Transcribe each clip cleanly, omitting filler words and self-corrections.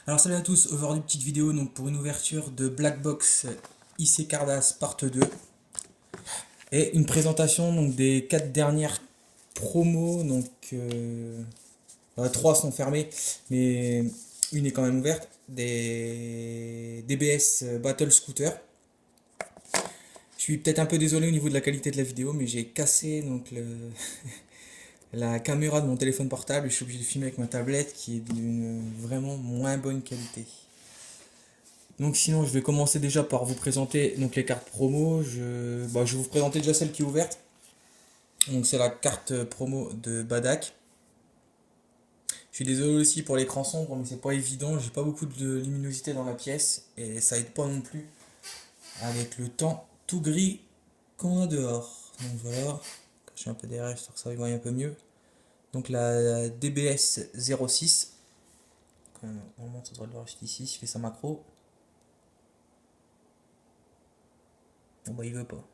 Alors salut à tous, aujourd'hui petite vidéo donc pour une ouverture de Black Box IC Cardass part 2 et une présentation donc des 4 dernières promos. Donc 3 sont fermées mais une est quand même ouverte, des DBS Battle Scooter. Je suis peut-être un peu désolé au niveau de la qualité de la vidéo, mais j'ai cassé la caméra de mon téléphone portable et je suis obligé de filmer avec ma tablette qui est d'une vraiment moins bonne qualité. Donc sinon je vais commencer déjà par vous présenter donc les cartes promo. Je vais vous présenter déjà celle qui est ouverte. Donc c'est la carte promo de Badak. Je suis désolé aussi pour l'écran sombre, mais c'est pas évident, j'ai pas beaucoup de luminosité dans la pièce et ça aide pas non plus avec le temps tout gris qu'on a dehors. Donc voilà, je suis un peu derrière histoire que ça voit un peu mieux. Donc la DBS 06. Normalement ça devrait le voir juste ici, je fais sa macro. Bon bah il veut pas.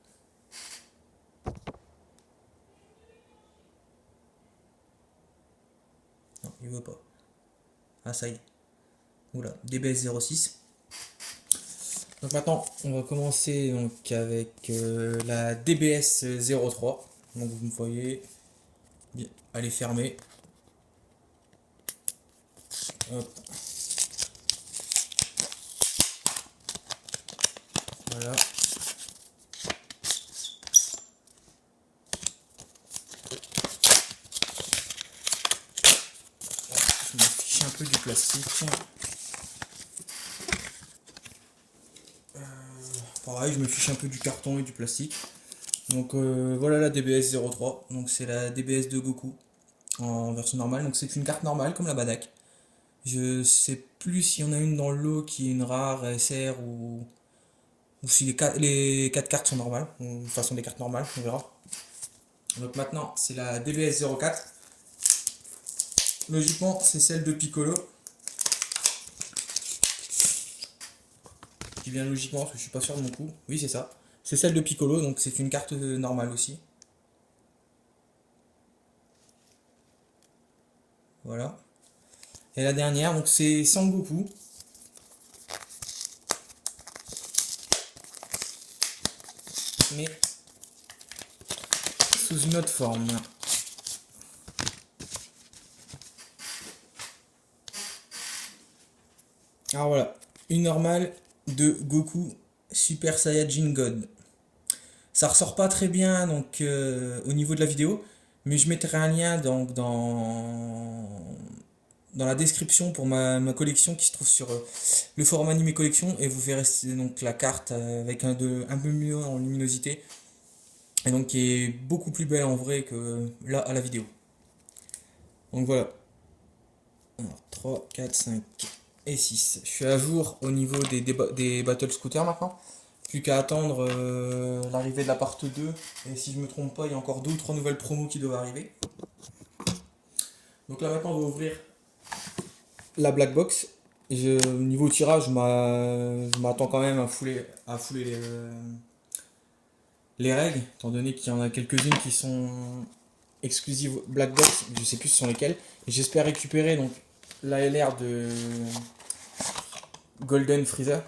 Non, il veut pas. Ah ça y est. Oula, DBS 06. Donc maintenant, on va commencer donc avec la DBS 03. Donc vous me voyez, bien, elle est fermée. Hop, voilà. Je me fiche un peu du plastique. Pareil, je me fiche un peu du carton et du plastique. Donc voilà la DBS 03. Donc c'est la DBS de Goku en version normale. Donc c'est une carte normale comme la Badak. Je sais plus s'il y en a une dans le lot qui est une rare SR ou si les 4 cartes sont normales. De toute façon des cartes normales, on verra. Donc maintenant c'est la DBS 04. Logiquement c'est celle de Piccolo. Qui vient logiquement parce que je suis pas sûr de mon coup. Oui c'est ça. C'est celle de Piccolo, donc c'est une carte normale aussi. Voilà. Et la dernière, donc c'est Sangoku. Mais sous une autre forme. Alors voilà, une normale de Goku Super Saiyajin God. Ça ressort pas très bien donc au niveau de la vidéo, mais je mettrai un lien donc dans la description pour ma collection qui se trouve sur le forum Anime Collection et vous verrez donc la carte avec un peu mieux en luminosité et donc qui est beaucoup plus belle en vrai que là à la vidéo. Donc voilà. Alors, 3, 4, 5 et 6. Je suis à jour au niveau des Battle Scooters maintenant. Plus qu'à attendre l'arrivée de la part 2. Et si je me trompe pas, il y a encore 2 ou 3 nouvelles promos qui doivent arriver. Donc là maintenant on va ouvrir la black box. Niveau tirage, je m'attends quand même à fouler les règles, étant donné qu'il y en a quelques-unes qui sont exclusives black box, je sais plus ce sont lesquelles. Et j'espère récupérer donc la LR de Golden Freezer.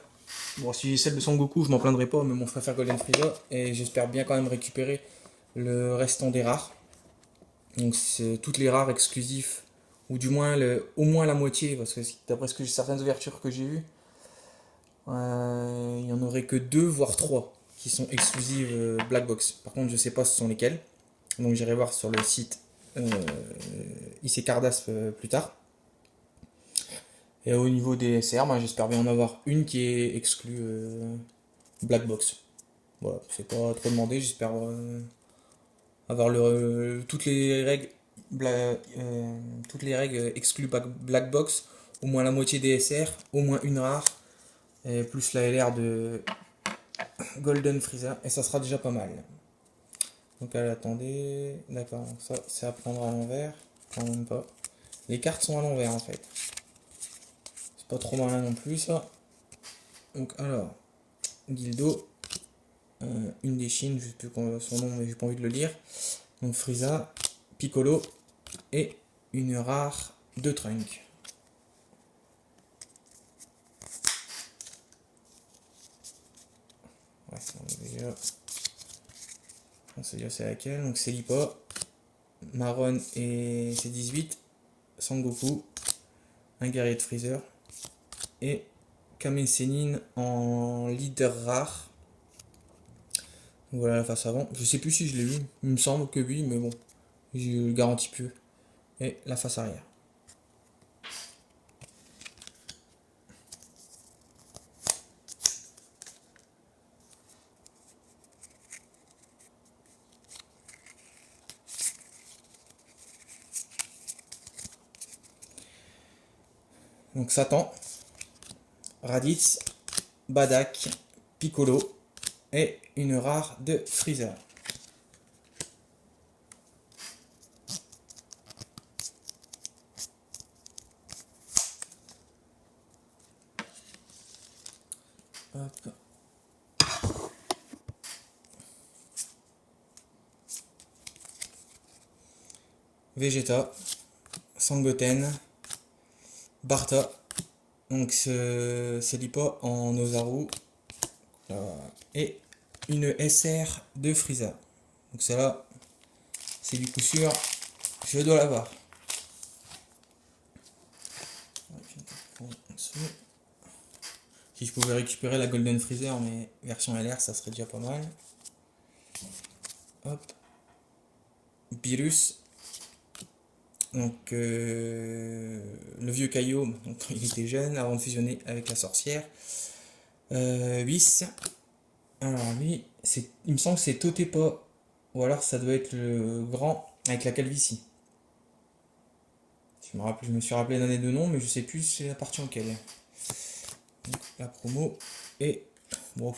Bon, si j'ai celle de Son Goku, je m'en plaindrai pas, mais mon frère préfère Golden Freezer. Et j'espère bien quand même récupérer le restant des rares. Donc c'est toutes les rares exclusifs, ou du moins au moins la moitié, parce que d'après certaines ouvertures que j'ai vues, il n'y en aurait que 2 voire 3 qui sont exclusives Black Box. Par contre, je sais pas ce sont lesquelles. Donc j'irai voir sur le site IC Cardass plus tard. Et au niveau des SR, moi j'espère bien en avoir une qui est exclue Black Box. Voilà, c'est pas trop demandé, j'espère avoir toutes les règles exclues Black Box, au moins la moitié des SR, au moins une rare, et plus la LR de Golden Freezer, et ça sera déjà pas mal. Donc attendez, d'accord, ça c'est à prendre à l'envers, quand même pas. Les cartes sont à l'envers en fait. C'est pas trop malin non plus ça. Donc alors, Gildo, une des Chines, je sais plus son nom mais j'ai pas envie de le lire. Donc Frieza, Piccolo et une rare de Trunk. Ouais, déjà. On sait déjà c'est laquelle. Donc c'est Lipa. Maron et c'est 18. Sangoku. Un guerrier de Freezer. Et Kamen Sennin en leader rare. Voilà la face avant. Je sais plus si je l'ai vu. Il me semble que oui, mais bon. Je le garantis plus. Et la face arrière. Donc Satan, Raditz, Badak, Piccolo et une rare de Freezer. Hop. Vegeta, Sangoten, Barta, donc c'est Lipa en Ozaru, et une SR de Frieza. Donc celle-là, c'est du coup sûr, je dois l'avoir. Si je pouvais récupérer la Golden Freezer, mais version LR, ça serait déjà pas mal. Hop. Beerus. Donc le vieux Kaio, donc, il était jeune avant de fusionner avec la sorcière. Whis. Alors lui, il me semble que c'est Totepa. Ou alors ça doit être le grand avec la calvitie. Je me suis rappelé d'un des deux noms, mais je sais plus c'est la partie en quelle. Donc, la promo. Et bon.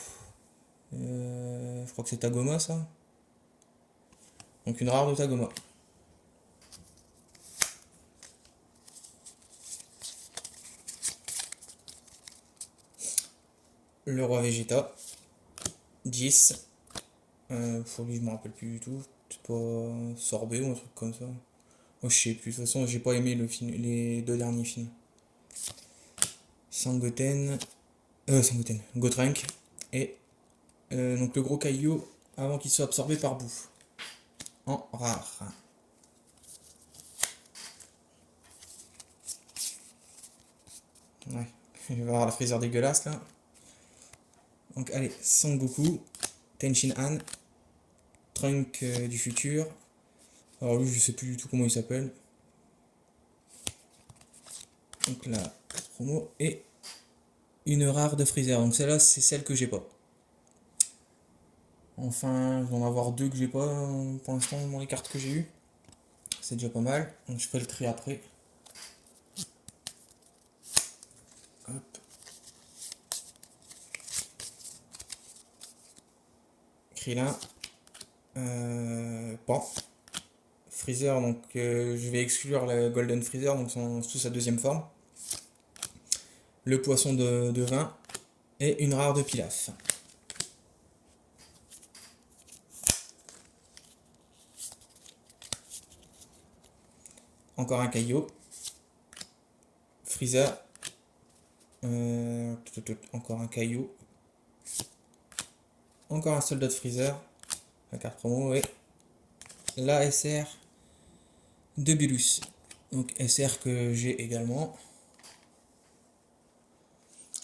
Je crois que c'est Tagoma ça. Donc une rare de Tagoma. Le roi Vegeta. 10. Pour lui je me rappelle plus du tout. C'est pas Sorbet ou un truc comme ça. Oh, je sais plus. De toute façon j'ai pas aimé les deux derniers films. Sangoten. Sangoten. Gotrank. Et donc le gros Kaio avant qu'il soit absorbé par bouffe. En rare. Ouais, je vais avoir la Freezer dégueulasse là. Donc allez, Son Goku, Tenshin Han, Trunk du futur. Alors lui je sais plus du tout comment il s'appelle. Donc la promo et une rare de Freezer. Donc celle-là c'est celle que j'ai pas. Enfin, je vais en avoir deux que j'ai pas pour l'instant dans les cartes que j'ai eues. C'est déjà pas mal. Donc je ferai le tri après. Hop. Krillin. Pan. Freezer, donc je vais exclure la Golden Freezer, donc sous sa deuxième forme. Le poisson de vin et une rare de Pilaf. Encore un Kaio. Freezer. Encore un Kaio. Encore un soldat de Freezer. La carte promo et la SR de Beerus. Donc SR que j'ai également.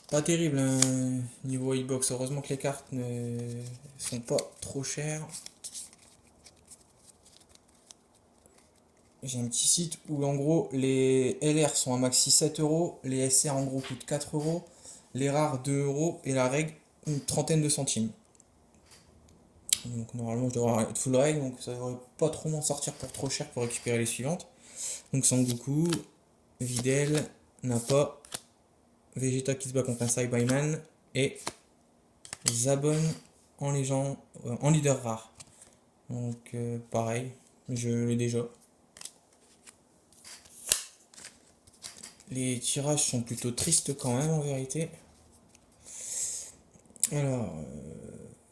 Pas terrible hein, niveau hitbox. Heureusement que les cartes ne sont pas trop chères. J'ai un petit site où en gros les LR sont à maxi 7 euros, les SR en gros coûtent 4 euros, les rares 2 euros et la règle une trentaine de centimes. Donc normalement je devrais être full règle, donc ça devrait pas trop m'en sortir pour trop cher pour récupérer les suivantes. Donc Sangoku, Videl, Nappa, Vegeta qui se bat contre un Saibaman et Zabon en légende, en leader rare. Donc pareil, je l'ai déjà. Les tirages sont plutôt tristes quand même en vérité. Alors,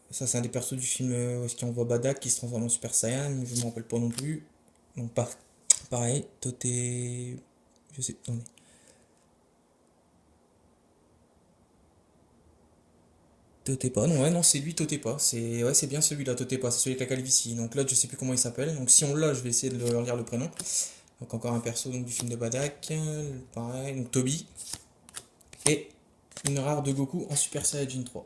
ça c'est un des persos du film où est-ce qu'on voit Badak qui se transforme en Super Saiyan, je ne me rappelle pas non plus. Donc pareil, Toté... Je sais, attendez. Totepa, non, ouais, non, c'est lui Totepa. C'est ouais, c'est bien celui-là, Totepa, c'est celui avec la calvitie. Donc l'autre, je sais plus comment il s'appelle. Donc si on l'a, je vais essayer de le lire le prénom. Donc encore un perso donc, du film de Badak. Pareil, donc Toby. Et une rare de Goku en Super Saiyajin 3.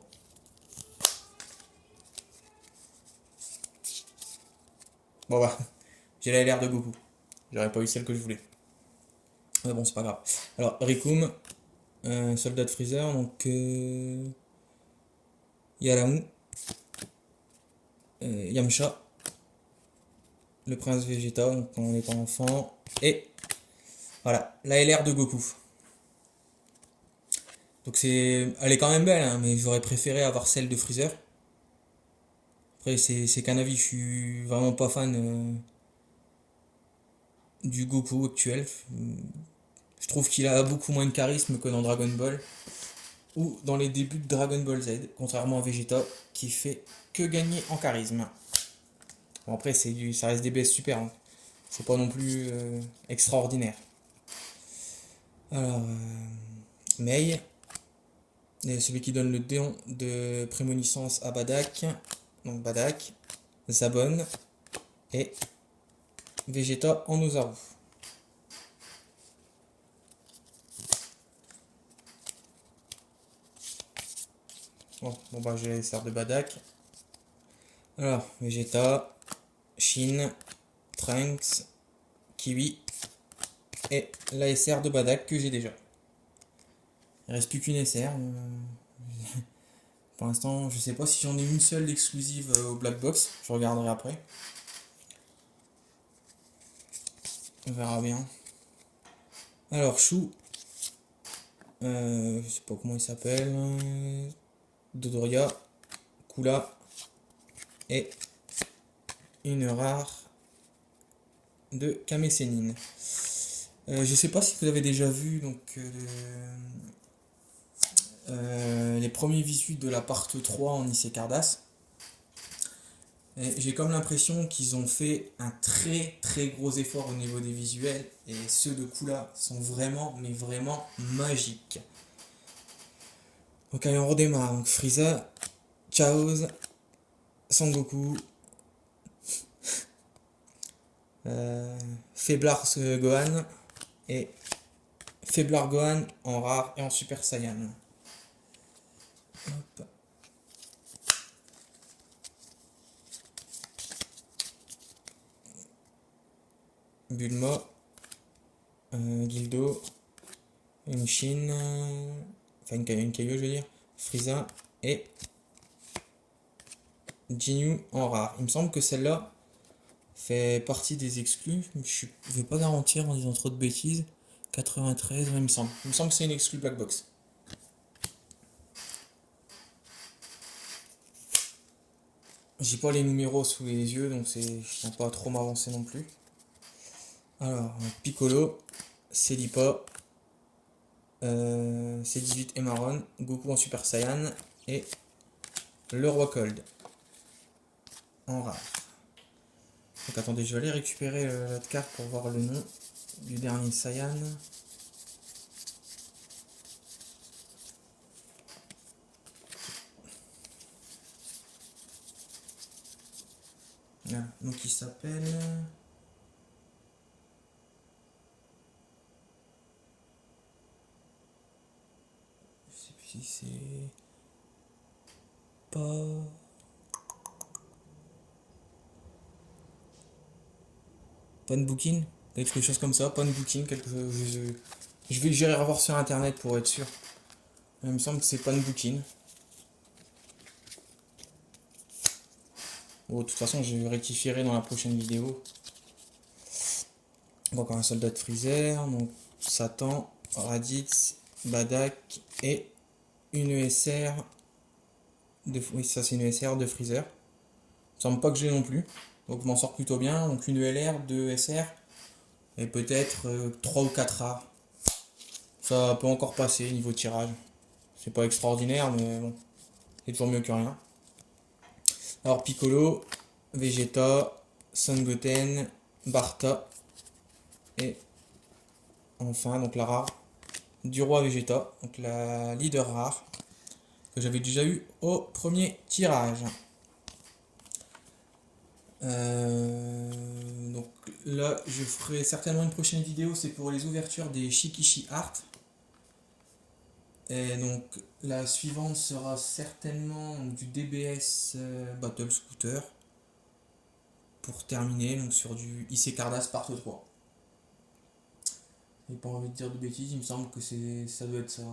Bon bah, j'ai l'air de Goku. J'aurais pas eu celle que je voulais. Mais bon, c'est pas grave. Alors, Rikum, soldat de Freezer, donc Yalamu, Yamcha, le prince Vegeta, donc quand on est enfant, et voilà, la LR de Goku. Donc elle est quand même belle, hein, mais j'aurais préféré avoir celle de Freezer. Après, c'est qu'un avis, je suis vraiment pas fan du Goku actuel. Je trouve qu'il a beaucoup moins de charisme que dans Dragon Ball ou dans les débuts de Dragon Ball Z, contrairement à Vegeta qui fait que gagner en charisme. Bon, après, ça reste des BS super, hein. C'est pas non plus extraordinaire. Alors, Mei, celui qui donne le don de prémonition à Badak, donc Badak, Zabon et Vegeta en Ozaru. Bon bah j'ai les serres de Badak. Alors, Vegeta, Shin, Trunks, Kiwi et la SR de Badak que j'ai déjà. Il reste plus qu'une SR. Pour l'instant, je sais pas si j'en ai une seule exclusive au Black Box. Je regarderai après. On verra bien. Alors, Chou. Je sais pas comment il s'appelle. Dodoria. Kula. Et une rare de Kame je sais pas si vous avez déjà vu donc les premiers visuels de la part 3 en Issei Cardass. J'ai comme l'impression qu'ils ont fait un très très gros effort au niveau des visuels et ceux de Kula sont vraiment mais vraiment magiques. Donc allez on redémarre, donc Frieza, Chaoz, Sangoku, Faiblard Gohan et Faiblard Gohan en rare et en Super Saiyan. Hop. Bulma, Gildo, une Chine, enfin une Kaio je veux dire, Frieza et Jinyu en rare. Il me semble que celle-là fait partie des exclus, je ne vais pas garantir en disant trop de bêtises. 93, ouais, il me semble. Il me semble que c'est une exclue Black Box. J'ai pas les numéros sous les yeux, donc je ne tiens pas à trop m'avancer non plus. Alors, Piccolo, Celipa, C18 et Marron, Goku en Super Saiyan et le Roi Cold en rare. Donc attendez, je vais aller récupérer l'autre carte pour voir le nom du dernier Saiyan. Voilà, donc il s'appelle... Je sais plus si c'est... Pas... Booking, quelque chose comme ça, Booking, quelque chose. J'irai revoir sur internet pour être sûr. Il me semble que c'est Booking. Bon, de toute façon, je rectifierai dans la prochaine vidéo. Donc, un soldat de Freezer, donc Satan, Raditz, Badak et une ESR de. Oui, ça c'est une ESR de Freezer. Ça me semble pas que j'ai non plus. Donc, je m'en sors plutôt bien. Donc, une ELR, deux ESR et peut-être 3 ou 4 rares. Ça peut encore passer niveau tirage. C'est pas extraordinaire, mais bon, c'est toujours mieux que rien. Alors Piccolo, Vegeta, Son Goten, Barta et enfin donc la rare du roi Vegeta, donc la leader rare. que j'avais déjà eu au premier tirage. Donc là, je ferai certainement une prochaine vidéo, c'est pour les ouvertures des Shikishi Art. Et donc la suivante sera certainement du DBS Battle Scooter pour terminer donc sur du IC Cardass Part 3. J'ai pas envie de dire de bêtises, il me semble que ça doit être ça.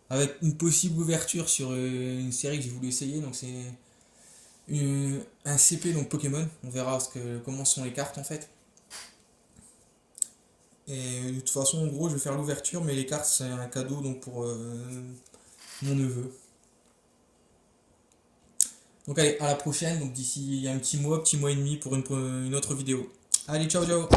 Avec une possible ouverture sur une série que j'ai voulu essayer, donc c'est un CP donc Pokémon. On verra comment sont les cartes en fait. Et de toute façon, en gros, je vais faire l'ouverture, mais les cartes c'est un cadeau donc pour mon neveu. Donc allez, à la prochaine, donc d'ici un petit mois et demi pour une autre vidéo. Allez, ciao ciao!